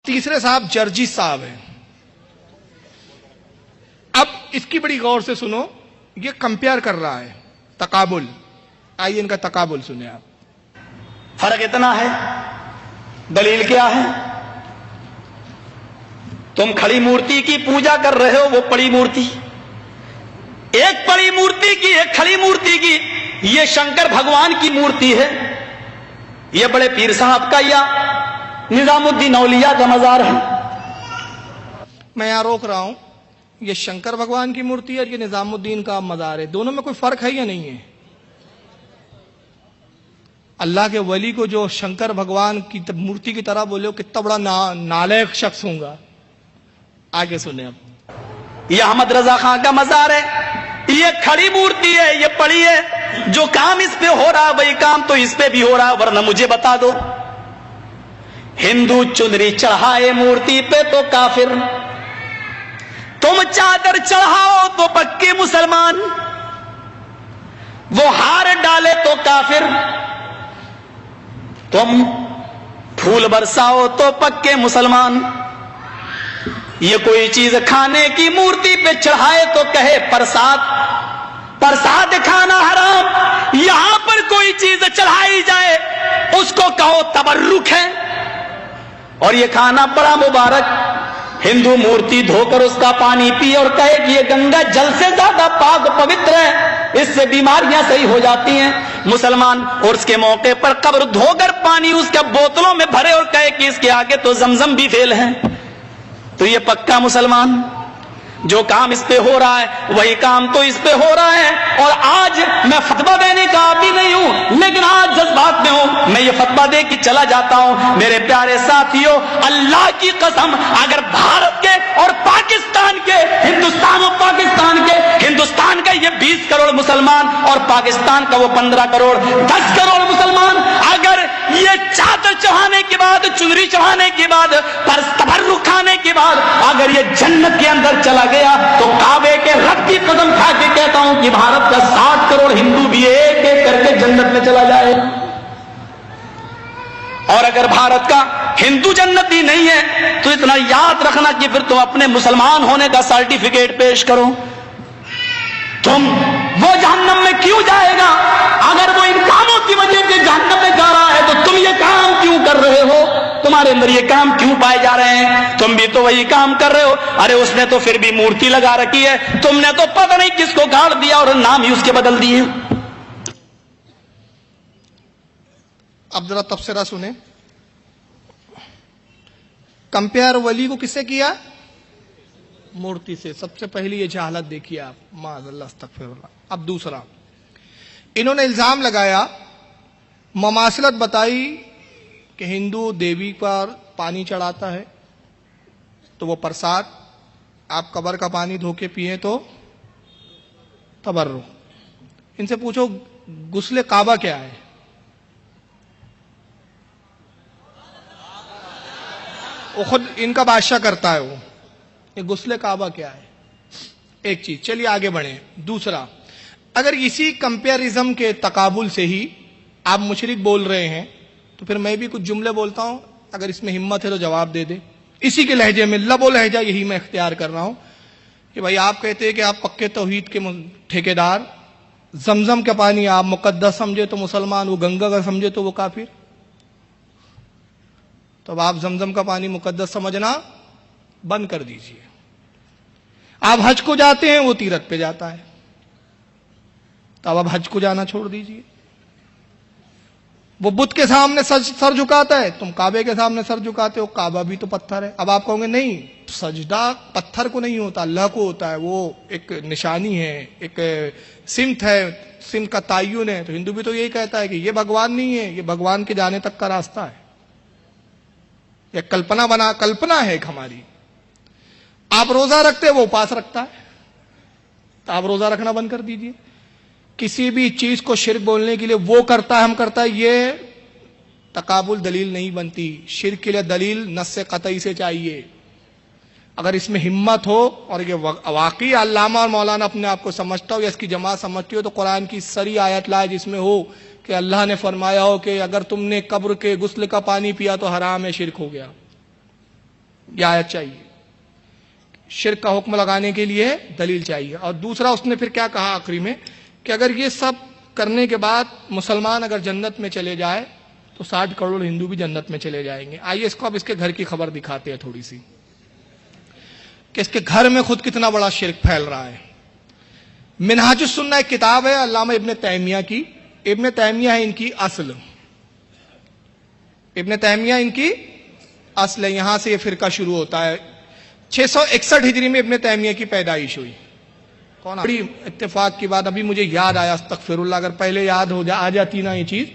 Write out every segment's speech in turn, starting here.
تیسرے صاحب جرجی صاحب ہیں. اب اس کی بڑی غور سے سنو, یہ کمپیئر کر رہا ہے تقابل. آئیے ان کا تقابل سنیں آپ. فرق اتنا ہے, دلیل کیا ہے؟ تم کھڑی مورتی کی پوجا کر رہے ہو, وہ پڑی مورتی. ایک پڑی مورتی کی, ایک کھڑی مورتی کی. یہ شنکر بھگوان کی مورتی ہے, یہ بڑے پیر صاحب کا یا نظام الدین اولیاء کا مزار ہے. میں یہاں روک رہا ہوں, یہ شنکر بھگوان کی مورتی ہے اور یہ نظام الدین کا مزار ہے. دونوں میں کوئی فرق ہے یا نہیں ہے؟ اللہ کے ولی کو جو شنکر بھگوان کی مورتی کی طرح بولے ہو, کتنا بڑا نالائق شخص ہوں گا. آگے سنیں اب. یہ احمد رضا خان کا مزار ہے, یہ کھڑی مورتی ہے, یہ پڑی ہے. جو کام اس پہ ہو رہا وہی کام تو اس پہ بھی ہو رہا, ورنہ مجھے بتا دو. ہندو چنری چڑھائے مورتی پہ تو کافر, تم چادر چڑھاؤ تو پکے مسلمان, وہ ہار ڈالے تو کافر, تم پھول برساؤ تو پکے مسلمان. یہ کوئی چیز کھانے کی مورتی پہ چڑھائے تو کہے پرساد, پرساد کھانا حرام. یہاں پر کوئی چیز چڑھائی جائے اس کو کہو تبرک ہے, اور یہ کھانا بڑا مبارک. ہندو مورتی دھو کر اس کا پانی پیے اور کہے کہ یہ گنگا جل سے زیادہ پاک پوتر ہے, اس سے بیماریاں صحیح ہو جاتی ہیں. مسلمان اور اس کے موقع پر قبر دھو کر پانی اس کے بوتلوں میں بھرے اور کہے کہ اس کے آگے تو زمزم بھی فیل ہے, تو یہ پکا مسلمان. جو کام اس پہ ہو رہا ہے وہی کام تو اس پہ ہو رہا ہے. اور آج میں فتویٰ دینے کا عادی نہیں ہوں, لیکن آج جذبات میں ہوں, میں یہ فتویٰ دے کے چلا جاتا ہوں. میرے پیارے ساتھیوں, اللہ کی قسم, اگر بھارت کے اور پاکستان کے, ہندوستان اور پاکستان کے, ہندوستان کا یہ 20 کروڑ مسلمان اور پاکستان کا وہ 15 کروڑ 10 کروڑ مسلمان, اگر یہ چادر چڑھانے کے بعد, چنری چڑھانے کے بعد, تبرک کھانے کے بعد اگر یہ جنت کے اندر چلا گیا تو کعبے کے رب کی قسم کھا کے کہتا ہوں کہ بھارت کا 60 کروڑ ہندو بھی ایک ایک کر کے جنت میں چلا جائے. اور اگر بھارت کا ہندو جنتی نہیں ہے تو اتنا یاد رکھنا کہ پھر تم اپنے مسلمان ہونے کا سرٹیفکیٹ پیش کرو. تم وہ جہنم میں کیوں جائے گا؟ اگر وہ ان کاموں کی وجہ سے جہنم میں جا رہا ہے تو تم یہ کام کیوں کر رہے ہو؟ تمہارے اندر یہ کام کیوں پائے جا رہے ہیں؟ تم بھی تو وہی کام کر رہے ہو. ارے اس نے تو پھر بھی مورتی لگا رکھی ہے, تم نے تو پتہ نہیں کس کو گاڑ دیا اور نام ہی اس کے بدل دیے. اب ذرا تبصرہ سنیں. کمپیئر ولی کو کس سے کیا؟ مورتی سے. سب سے پہلی یہ جہالت دیکھیے آپ, معاذ اللہ استغفر اللہ. اب دوسرا, انہوں نے الزام لگایا, مماثلت بتائی کہ ہندو دیوی پر پانی چڑھاتا ہے تو وہ پرساد, آپ قبر کا پانی دھو کے پیئیں تو تبرک. ان سے پوچھو غسل کعبہ کیا ہے؟ وہ خود ان کا بادشاہ کرتا ہے, وہ یہ غسل کعبہ کیا ہے؟ ایک چیز. چلیے آگے بڑھیں. دوسرا, اگر اسی کمپیرزم کے تقابل سے ہی آپ مشرک بول رہے ہیں تو پھر میں بھی کچھ جملے بولتا ہوں, اگر اس میں ہمت ہے تو جواب دے دے. اسی کے لہجے میں, لب و لہجہ یہی میں اختیار کر رہا ہوں کہ بھائی آپ کہتے ہیں کہ آپ پکے توحید کے ٹھیکیدار, زمزم کا پانی آپ مقدس سمجھے تو مسلمان, وہ گنگا کا سمجھے تو وہ کافر. تو اب آپ زمزم کا پانی مقدس سمجھنا بند کر دیجئے. آپ حج کو جاتے ہیں, وہ تیرتھ پہ جاتا ہے, تو اب حج کو جانا چھوڑ دیجئے. وہ بت کے سامنے سر جھکاتا ہے, تم کعبے کے سامنے سر جھکاتے ہو, کعبہ بھی تو پتھر ہے. اب آپ کہوں گے نہیں, سجدہ پتھر کو نہیں ہوتا, اللہ کو ہوتا ہے, وہ ایک نشانی ہے, ایک سمت ہے, سمت کا تعین ہے. تو ہندو بھی تو یہی کہتا ہے کہ یہ بھگوان نہیں ہے, یہ بھگوان کے جانے تک کا راستہ ہے, یہ کلپنا ہے ایک ہماری. آپ روزہ رکھتے, وہ اپاس رکھتا ہے, تو آپ روزہ رکھنا بند کر دیجئے. کسی بھی چیز کو شرک بولنے کے لیے وہ کرتا ہے ہم کرتا ہے, یہ تقابل دلیل نہیں بنتی. شرک کے لیے دلیل نص قطعی سے چاہیے. اگر اس میں ہمت ہو اور یہ واقعی علامہ اور مولانا اپنے آپ کو سمجھتا ہو یا اس کی جماعت سمجھتی ہو تو قرآن کی سری آیت لائے جس میں ہو کہ اللہ نے فرمایا ہو کہ اگر تم نے قبر کے غسل کا پانی پیا تو حرام ہے, شرک ہو گیا. یہ آیت چاہیے. شرک کا حکم لگانے کے لیے دلیل چاہیے. اور دوسرا اس نے پھر کیا کہا آخری میں کہ اگر یہ سب کرنے کے بعد مسلمان اگر جنت میں چلے جائے تو 60 کروڑ ہندو بھی جنت میں چلے جائیں گے. آئیے اس کو اب اس کے گھر کی خبر دکھاتے ہیں تھوڑی سی کہ اس کے گھر میں خود کتنا بڑا شرک پھیل رہا ہے. منہاج السنہ ایک کتاب ہے علامہ ابن تیمیہ کی. ابن تیمیہ ہے ان کی اصل. ابن تیمیہ ان کی اصل ہے. یہاں سے یہ فرقہ شروع ہوتا ہے. 661 ہجری میں ابن تیمیہ کی پیدائش ہوئی. کون بڑی اتفاق کی بات ابھی مجھے یاد آیا, استغفر اللہ, اگر پہلے یاد آ جاتی نا یہ چیز,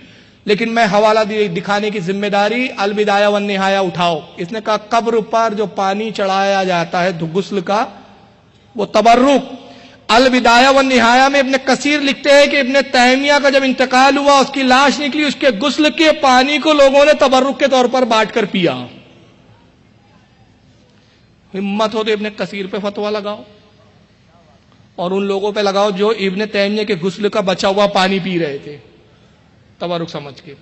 لیکن میں حوالہ دکھانے کی ذمہ داری البدایہ والنہایہ اٹھاؤ. اس نے کہا قبر پر جو پانی چڑھایا جاتا ہے غسل کا وہ تبرک. البدایہ والنہایہ میں ابن کثیر لکھتے ہیں کہ ابن تیمیہ کا جب انتقال ہوا اس کی لاش نکلی, اس کے غسل کے پانی کو لوگوں نے تبرک کے طور پر بانٹ کر پیا. ہمت ہو تو ابن کثیر پہ فتویٰ لگاؤ اور ان لوگوں پہ لگاؤ جو ابن تیمیہ کے غسل کا بچا ہوا پانی پی رہے تھے تبرک سمجھ کے.